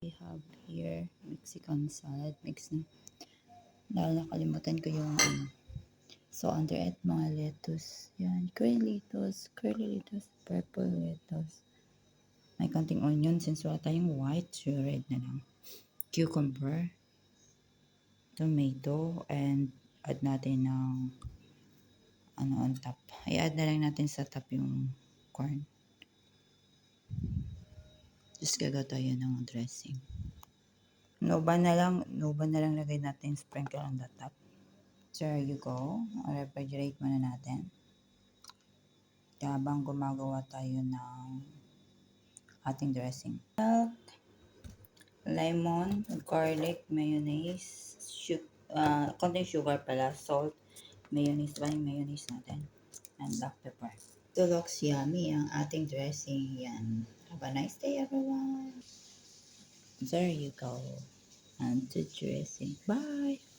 We have here Mexican salad mix na. Dahil nakalimutan ko yung So, under it, mga lettuce. Yan, curly lettuce, purple lettuce. May konting onion since wala tayong white, so red na lang. Cucumber, tomato, and add natin ng on top. I-add na lang natin sa top yung corn. Just gagawa tayo ng dressing. Nuba na lang lagay natin sprinkle on the top. So, there you go. Refrigerate muna natin. Habang gumagawa tayo ng ating dressing. Milk, lemon, garlic, mayonnaise, konting sugar pala, salt, mayonnaise natin, and black pepper. It looks yummy ang ating dressing. Yan. Have a nice day, everyone. There you go. And the dressing. Bye.